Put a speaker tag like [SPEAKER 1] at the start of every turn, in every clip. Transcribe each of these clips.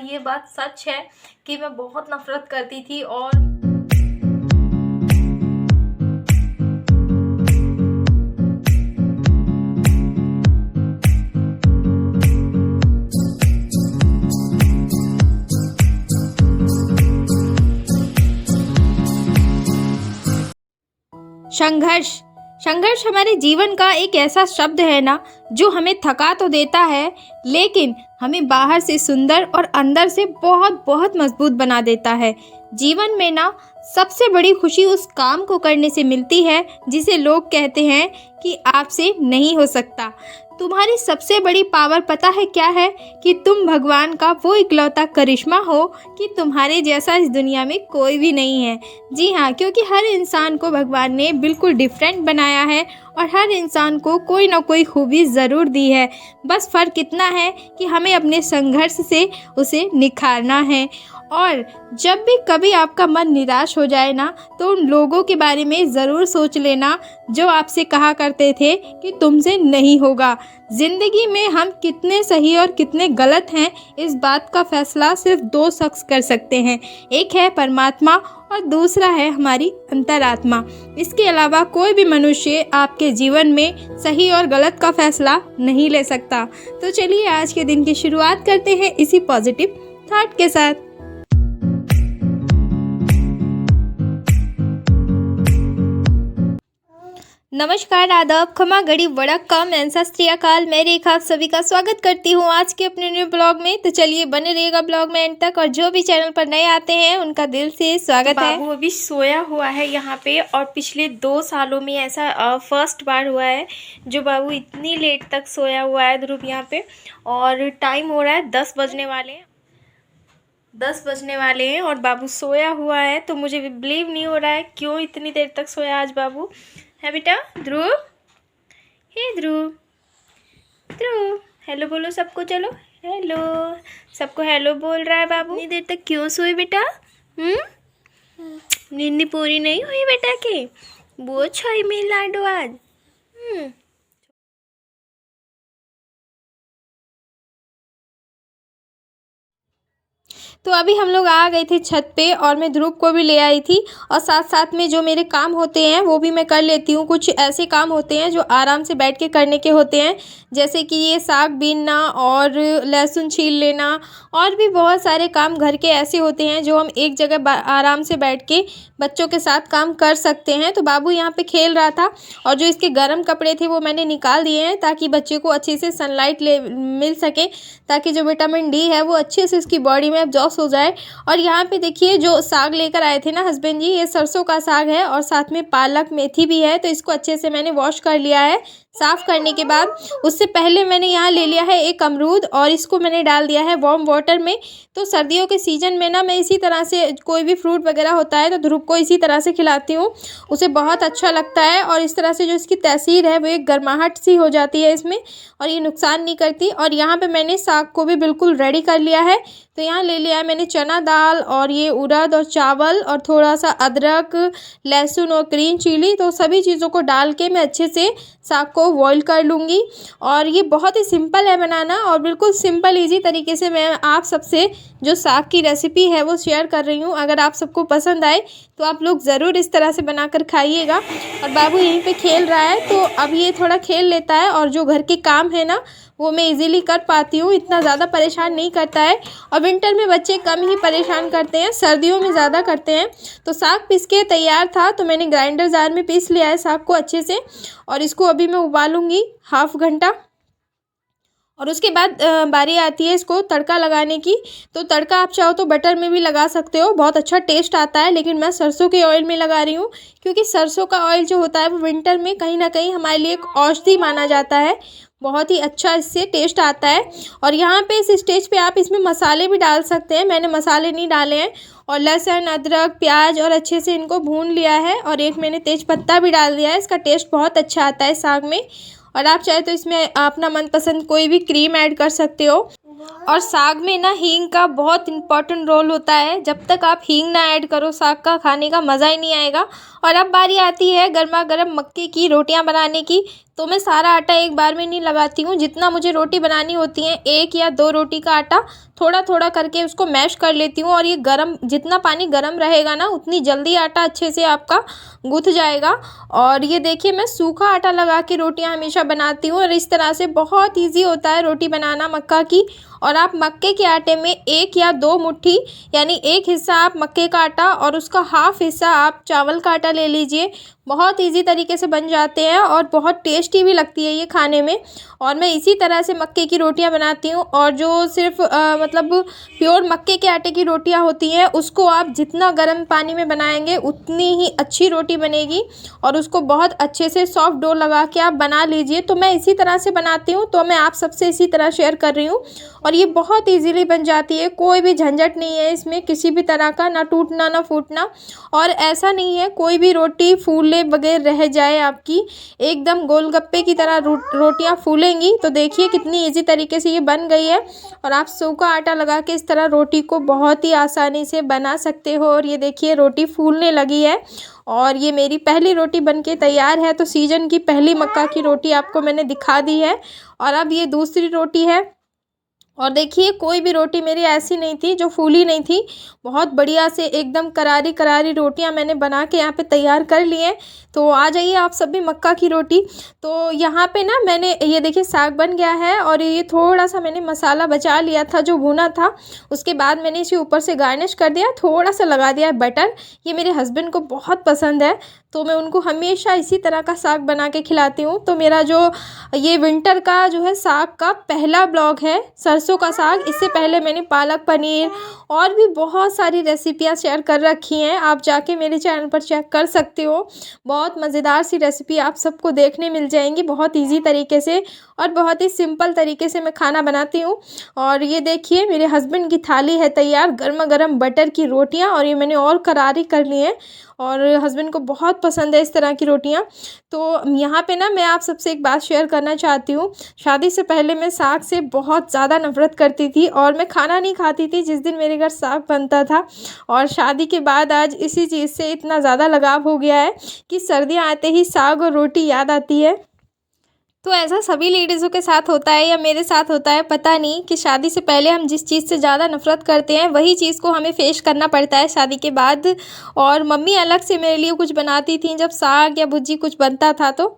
[SPEAKER 1] ये बात सच है कि मैं बहुत नफ़रत करती थी। और
[SPEAKER 2] संघर्ष संघर्ष हमारे जीवन का एक ऐसा शब्द है ना, जो हमें थका तो देता है लेकिन हमें बाहर से सुंदर और अंदर से बहुत बहुत मजबूत बना देता है। जीवन में ना सबसे बड़ी खुशी उस काम को करने से मिलती है जिसे लोग कहते हैं कि आपसे नहीं हो सकता। तुम्हारी सबसे बड़ी पावर पता है क्या है? कि तुम भगवान का वो इकलौता करिश्मा हो कि तुम्हारे जैसा इस दुनिया में कोई भी नहीं है। जी हाँ, क्योंकि हर इंसान को भगवान ने बिल्कुल डिफरेंट बनाया है और हर इंसान को कोई ना कोई खूबी ज़रूर दी है। बस फ़र्क इतना है कि हमें अपने संघर्ष से उसे निखारना है। और जब भी कभी आपका मन निराश हो जाए ना, तो उन लोगों के बारे में ज़रूर सोच लेना जो आपसे कहा करते थे कि तुमसे नहीं होगा। ज़िंदगी में हम कितने सही और कितने गलत हैं, इस बात का फ़ैसला सिर्फ दो शख्स कर सकते हैं। एक है परमात्मा और दूसरा है हमारी अंतरात्मा। इसके अलावा कोई भी मनुष्य आपके जीवन में सही और गलत का फ़ैसला नहीं ले सकता। तो चलिए आज के दिन की शुरुआत करते हैं इसी पॉजिटिव थॉट के साथ। नमस्कार, आदाब, खमा गड़ी वड़क्कम एंड सत श्री अकाल। मैं रेखा आप सभी का स्वागत करती हूँ आज के अपने न्यू ब्लॉग में। तो चलिए बने रहिएगा ब्लॉग में एंड तक। और जो भी चैनल पर नए आते हैं उनका दिल से स्वागत है।
[SPEAKER 1] बाबू अभी सोया हुआ है यहाँ पे, और पिछले 2 सालों में ऐसा फर्स्ट बार हुआ है जो बाबू इतनी लेट तक सोया हुआ है ध्रुव यहाँ पे। और टाइम हो रहा है 10 बजने वाले हैं, 10 बजने वाले हैं और बाबू सोया हुआ है। तो मुझे बिलीव नहीं हो रहा है क्यों इतनी देर तक सोया आज बाबू। है बेटा ध्रुव? हे ध्रुव, ध्रुव हेलो बोलो सबको। चलो हेलो, सबको हेलो बोल रहा है बाबू। इतनी देर तक क्यों सोए बेटा? नींद पूरी नहीं हुई बेटा के? वो छोई में लाडो आज।
[SPEAKER 2] तो अभी हम लोग आ गए थे छत पे और मैं ध्रुव को भी ले आई थी। और साथ साथ में जो मेरे काम होते हैं वो भी मैं कर लेती हूँ। कुछ ऐसे काम होते हैं जो आराम से बैठ के करने के होते हैं, जैसे कि ये साग बीनना और लहसुन छील लेना, और भी बहुत सारे काम घर के ऐसे होते हैं जो हम एक जगह आराम से बैठ के बच्चों के साथ काम कर सकते हैं। तो बाबू यहाँ पे खेल रहा था और जो इसके गर्म कपड़े थे वो मैंने निकाल दिए हैं ताकि बच्चे को अच्छे से सनलाइट मिल सके, ताकि जो विटामिन डी है वो अच्छे से इसकी बॉडी में एब्जॉर्ब हो जाए। और यहाँ पे देखिए जो साग लेकर आए थे ना हस्बैंड जी, ये सरसों का साग है और साथ में पालक मेथी भी है। तो इसको अच्छे से मैंने वॉश कर लिया है। साफ़ करने के बाद उससे पहले मैंने यहाँ ले लिया है एक अमरूद और इसको मैंने डाल दिया है वार्म वाटर में। तो सर्दियों के सीज़न में ना मैं इसी तरह से कोई भी फ्रूट वगैरह होता है तो ध्रुव को इसी तरह से खिलाती हूँ, उसे बहुत अच्छा लगता है। और इस तरह से जो इसकी तासीर है वो एक गर्माहट सी हो जाती है इसमें, और ये नुकसान नहीं करती। और यहाँ पे मैंने साग को भी बिल्कुल रेडी कर लिया है। तो यहाँ ले लिया है मैंने चना दाल और ये उड़द और चावल और थोड़ा सा अदरक, लहसुन और ग्रीन चिली। तो सभी चीज़ों को डाल के मैं अच्छे से साग को बॉईल कर लूँगी। और ये बहुत ही सिंपल है बनाना, और बिल्कुल सिंपल इजी तरीके से मैं आप सबसे जो साग की रेसिपी है वो शेयर कर रही हूँ। अगर आप सबको पसंद आए तो आप लोग ज़रूर इस तरह से बनाकर खाइएगा। और बाबू यहीं पे खेल रहा है तो अब ये थोड़ा खेल लेता है, और जो घर के काम है ना वो मैं इजीली कर पाती हूँ, इतना ज़्यादा परेशान नहीं करता है। और विंटर में बच्चे कम ही परेशान करते हैं, सर्दियों में ज़्यादा करते हैं। तो साग पीस के तैयार था तो मैंने ग्राइंडर जार में पीस लिया है साग को अच्छे से, और इसको अभी मैं उबालूंगी हाफ घंटा। और उसके बाद बारी आती है इसको तड़का लगाने की। तो तड़का आप चाहो तो बटर में भी लगा सकते हो, बहुत अच्छा टेस्ट आता है, लेकिन मैं सरसों के ऑयल में लगा रही हूँ क्योंकि सरसों का ऑयल जो होता है वो विंटर में कहीं ना कहीं हमारे लिए एक औषधि माना जाता है। बहुत ही अच्छा इससे टेस्ट आता है। और यहाँ पे इस स्टेज पे आप इसमें मसाले भी डाल सकते हैं, मैंने मसाले नहीं डाले हैं। और लहसुन, अदरक, प्याज और अच्छे से इनको भून लिया है, और एक मैंने तेज पत्ता भी डाल दिया है। इसका टेस्ट बहुत अच्छा आता है साग में। और आप चाहे तो इसमें अपना मनपसंद कोई भी क्रीम ऐड कर सकते हो। और साग में ना हींग का बहुत इम्पॉर्टेंट रोल होता है, जब तक आप हींग ना ऐड करो साग का खाने का मज़ा ही नहीं आएगा। और अब बारी आती है गर्मा गर्म मक्के की रोटियां बनाने की। तो मैं सारा आटा एक बार में नहीं लगाती हूँ, जितना मुझे रोटी बनानी होती है 1 या 2 रोटी का आटा थोड़ा थोड़ा करके उसको मैश कर लेती हूँ। और ये गरम, जितना पानी गरम रहेगा ना उतनी जल्दी आटा अच्छे से आपका गूँथ जाएगा। और ये देखिए मैं सूखा आटा लगा के रोटियां हमेशा बनाती हूँ, और इस तरह से बहुत इजी होता है रोटी बनाना मक्का की। और आप मक्के के आटे में 1 या 2 मुट्ठी, यानी 1 हिस्सा आप मक्के का आटा और उसका हाफ हिस्सा आप चावल का आटा ले लीजिए। बहुत इजी तरीके से बन जाते हैं और बहुत टेस्टी भी लगती है ये खाने में। और मैं इसी तरह से मक्के की रोटियां बनाती हूँ। और जो सिर्फ मतलब प्योर मक्के के आटे की रोटियां होती हैं उसको आप जितना गर्म पानी में बनाएंगे उतनी ही अच्छी रोटी बनेगी, और उसको बहुत अच्छे से सॉफ्ट डो लगा के आप बना लीजिए। तो मैं इसी तरह से बनाती हूँ, तो मैं आप सबसे इसी तरह शेयर कर रही हूँ। और ये बहुत इजीली बन जाती है, कोई भी झंझट नहीं है इसमें किसी भी तरह का, ना टूटना ना फूटना। और ऐसा नहीं है कोई भी रोटी फूले बगैर रह जाए आपकी, एकदम गोलगप्पे की तरह रोटियां फूलेंगी। तो देखिए कितनी इजी तरीके से ये बन गई है। और आप सूखा आटा लगा के इस तरह रोटी को बहुत ही आसानी से बना सकते हो। और ये देखिए रोटी फूलने लगी है, और ये मेरी पहली रोटी बनके तैयार है। तो सीजन की पहली मक्का की रोटी आपको मैंने दिखा दी है। और अब ये दूसरी रोटी है। और देखिए कोई भी रोटी मेरी ऐसी नहीं थी जो फूली नहीं थी, बहुत बढ़िया से एकदम करारी करारी रोटियां मैंने बना के यहाँ पे तैयार कर ली हैं। तो आ जाइए आप सभी मक्का की रोटी। तो यहाँ पे ना मैंने ये देखिए साग बन गया है, और ये थोड़ा सा मैंने मसाला बचा लिया था जो भुना था, उसके बाद मैंने इसे ऊपर से गार्निश कर दिया, थोड़ा सा लगा दिया बटर। ये मेरे हस्बैंड को बहुत पसंद है, तो मैं उनको हमेशा इसी तरह का साग बना के खिलाती हूँ। तो मेरा जो ये विंटर का जो है साग का पहला ब्लॉग है, सरसों का साग। इससे पहले मैंने पालक पनीर और भी बहुत सारी रेसिपियाँ शेयर कर रखी हैं, आप जाके मेरे चैनल पर चेक कर सकते हो। बहुत मज़ेदार सी रेसिपी आप सबको देखने मिल जाएंगी, बहुत इजी तरीके से और बहुत ही सिंपल तरीके से मैं खाना बनाती हूँ। और ये देखिए मेरे हस्बैंड की थाली है तैयार, गर्मा गर्म बटर की रोटियाँ, और ये मैंने और करारी कर ली हैं, और हस्बैंड को बहुत पसंद है इस तरह की रोटियां। तो यहाँ पे ना मैं आप सबसे एक बात शेयर करना चाहती हूँ। शादी से पहले मैं साग से बहुत ज़्यादा नफ़रत करती थी, और मैं खाना नहीं खाती थी जिस दिन मेरे घर साग बनता था। और शादी के बाद आज इसी चीज़ से इतना ज़्यादा लगाव हो गया है कि सर्दियाँ आते ही साग और रोटी याद आती है। तो ऐसा सभी लेडीज़ों के साथ होता है या मेरे साथ होता है पता नहीं, कि शादी से पहले हम जिस चीज़ से ज़्यादा नफ़रत करते हैं वही चीज़ को हमें फेस करना पड़ता है शादी के बाद। और मम्मी अलग से मेरे लिए कुछ बनाती थी जब साग या भुजी कुछ बनता था तो।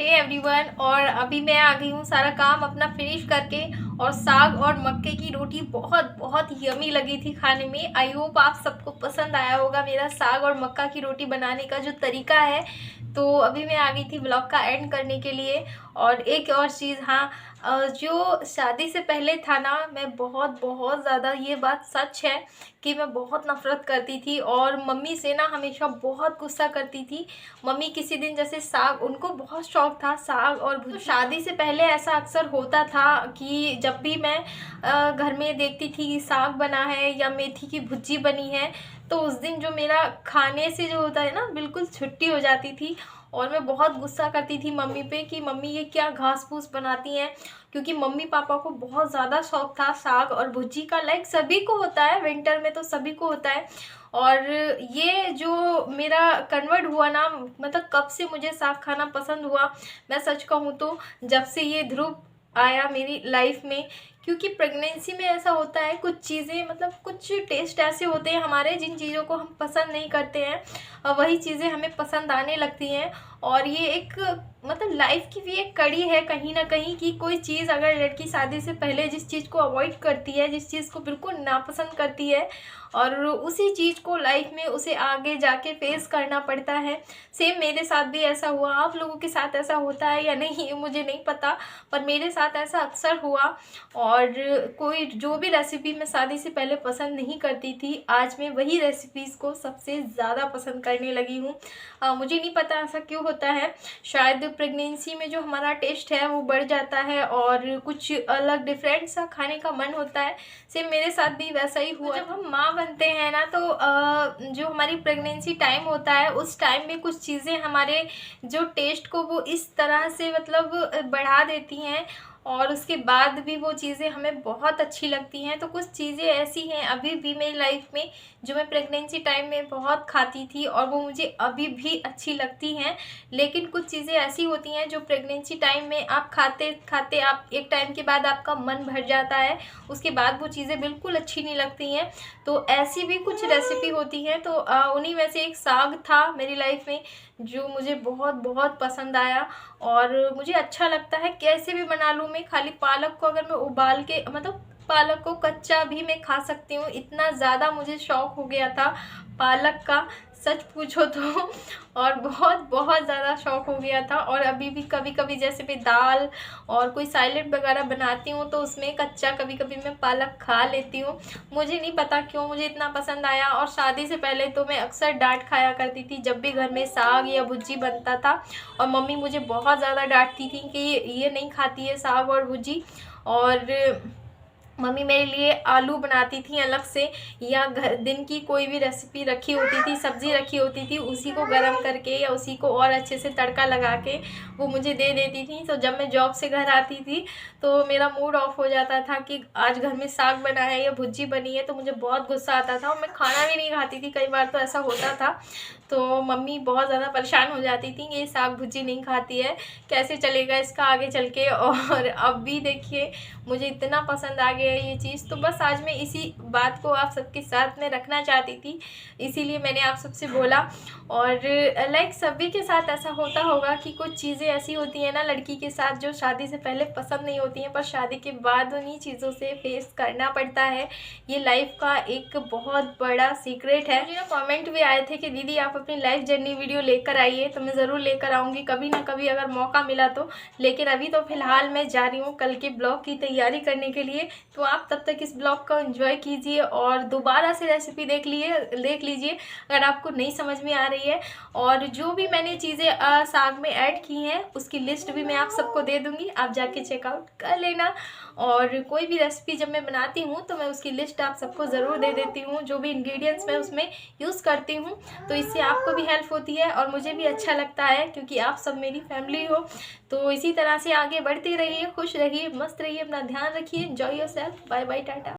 [SPEAKER 1] हे एवरीवन, और अभी मैं आ गई हूँ सारा काम अपना फिनिश करके, और साग और मक्के की रोटी बहुत बहुत यमी लगी थी खाने में। आई होप आप सबको पसंद आया होगा मेरा साग और मक्का की रोटी बनाने का जो तरीका है। तो अभी मैं आ गई थी ब्लॉग का एंड करने के लिए। और एक और चीज़, हाँ, जो शादी से पहले था ना, मैं बहुत बहुत ज़्यादा, ये बात सच है कि मैं बहुत नफ़रत करती थी और मम्मी से ना हमेशा बहुत गुस्सा करती थी। मम्मी किसी दिन जैसे साग, उनको बहुत शौक़ था साग और भुजिया। तो शादी से पहले ऐसा अक्सर होता था कि जब भी मैं घर में देखती थी कि साग बना है या मेथी की भुजी बनी है, तो उस दिन जो मेरा खाने से जो होता है ना, बिल्कुल छुट्टी हो जाती थी। और मैं बहुत गुस्सा करती थी मम्मी पे कि मम्मी ये क्या घास फूस बनाती हैं, क्योंकि मम्मी पापा को बहुत ज़्यादा शौक़ था साग और भुजी का। लाइक सभी को होता है, विंटर में तो सभी को होता है। और ये जो मेरा कन्वर्ट हुआ ना, मतलब कब से मुझे साग खाना पसंद हुआ, मैं सच कहूँ तो जब से ये ध्रुव आया मेरी लाइफ में। क्योंकि प्रेगनेंसी में ऐसा होता है, कुछ चीज़ें, मतलब कुछ टेस्ट ऐसे होते हैं हमारे, जिन चीज़ों को हम पसंद नहीं करते हैं, वही चीज़ें हमें पसंद आने लगती हैं। और ये एक, मतलब लाइफ की भी एक कड़ी है कहीं ना कहीं, कि कोई चीज़ अगर लड़की शादी से पहले जिस चीज़ को अवॉइड करती है, जिस चीज़ को बिल्कुल नापसंद करती है, और उसी चीज़ को लाइफ में उसे आगे जाके फेस करना पड़ता है। सेम मेरे साथ भी ऐसा हुआ। आप लोगों के साथ ऐसा होता है या नहीं ये मुझे नहीं पता, पर मेरे साथ ऐसा अक्सर हुआ। और कोई जो भी रेसिपी मैं शादी से पहले पसंद नहीं करती थी, आज मैं वही रेसिपीज़ को सबसे ज़्यादा पसंद करने लगी हूँ। मुझे नहीं पता ऐसा क्यों होता है, शायद प्रेगनेंसी में जो हमारा टेस्ट है वो बढ़ जाता है और कुछ अलग डिफरेंट सा खाने का मन होता है। सेम मेरे साथ भी वैसा ही हुआ। जब हम माँ बनते हैं ना, तो जो हमारी प्रेगनेंसी टाइम होता है, उस टाइम में कुछ चीज़ें हमारे जो टेस्ट को वो इस तरह से मतलब बढ़ा देती हैं, और उसके बाद भी वो चीज़ें हमें बहुत अच्छी लगती हैं। तो कुछ चीज़ें ऐसी हैं अभी भी मेरी लाइफ में जो मैं प्रेगनेंसी टाइम में बहुत खाती थी और वो मुझे अभी भी अच्छी लगती हैं। लेकिन कुछ चीज़ें ऐसी होती हैं जो प्रेगनेंसी टाइम में आप खाते खाते आप एक टाइम के बाद आपका मन भर जाता है, उसके बाद वो चीज़ें बिल्कुल अच्छी नहीं लगती हैं। तो ऐसी भी कुछ रेसिपी होती हैं। तो उन्हीं में से एक साग था मेरी लाइफ में जो मुझे बहुत बहुत पसंद आया और मुझे अच्छा लगता है कैसे भी बना लूँ मैं। खाली पालक को अगर मैं उबाल के मतलब पालक को कच्चा भी मैं खा सकती हूँ, इतना ज़्यादा मुझे शौक़ हो गया था पालक का, सच पूछो तो। और बहुत बहुत ज़्यादा शौक़ हो गया था। और अभी भी कभी कभी जैसे भी दाल और कोई सैलेड वगैरह बनाती हूँ तो उसमें कच्चा कभी कभी मैं पालक खा लेती हूँ। मुझे नहीं पता क्यों मुझे इतना पसंद आया। और शादी से पहले तो मैं अक्सर डांट खाया करती थी जब भी घर में साग या भुजी बनता था, और मम्मी मुझे बहुत ज़्यादा डांटती थी कि ये नहीं खाती है साग और भुजी। और मम्मी मेरे लिए आलू बनाती थी अलग से, या दिन की कोई भी रेसिपी रखी होती थी, सब्ज़ी रखी होती थी, उसी को गरम करके या उसी को और अच्छे से तड़का लगा के वो मुझे दे देती थी। तो जब मैं जॉब से घर आती थी तो मेरा मूड ऑफ हो जाता था कि आज घर में साग बना है या भुजी बनी है, तो मुझे बहुत गुस्सा आता था और मैं खाना भी नहीं खाती थी। कई बार तो ऐसा होता था, तो मम्मी बहुत ज़्यादा परेशान हो जाती थी ये साग भुजी नहीं खाती है, कैसे चलेगा इसका आगे चल के। और अब भी देखिए मुझे इतना पसंद आ गया है ये चीज़। तो बस आज मैं इसी बात को आप सबके साथ में रखना चाहती थी, इसीलिए मैंने आप सबसे बोला। और लाइक सभी के साथ ऐसा होता होगा कि कुछ चीज़ें ऐसी होती हैं ना लड़की के साथ जो शादी से पहले पसंद नहीं होती हैं, पर शादी के बाद उन्हीं चीज़ों से फेस करना पड़ता है। ये लाइफ का एक बहुत बड़ा सीक्रेट है। मुझे ना कमेंट भी आए थे कि दीदी आप अपनी लाइफ जर्नी वीडियो लेकर आइए, तो मैं ज़रूर लेकर आऊँगी कभी ना कभी अगर मौका मिला तो। लेकिन अभी तो फ़िलहाल मैं जा रही हूँ कल के ब्लॉग की तैयारी करने के लिए। तो आप तब तक इस ब्लॉग को एंजॉय कीजिए और दोबारा से रेसिपी देख लीजिए अगर आपको नहीं समझ में आ रही है। और जो भी मैंने चीज़ें साग में ऐड की हैं उसकी लिस्ट भी मैं आप सबको दे दूँगी, आप जाके चेकआउट कर लेना। और कोई भी रेसिपी जब मैं बनाती हूँ तो मैं उसकी लिस्ट आप सबको ज़रूर दे देती हूँ, जो भी इंग्रेडिएंट्स मैं उसमें यूज़ करती हूँ। तो इससे आपको भी हेल्प होती है और मुझे भी अच्छा लगता है क्योंकि आप सब मेरी फैमिली हो। तो इसी तरह से आगे बढ़ते रहिए, खुश रहिए, मस्त रहिए, अपना ध्यान रखिए, enjoy yourself, bye bye, Tata.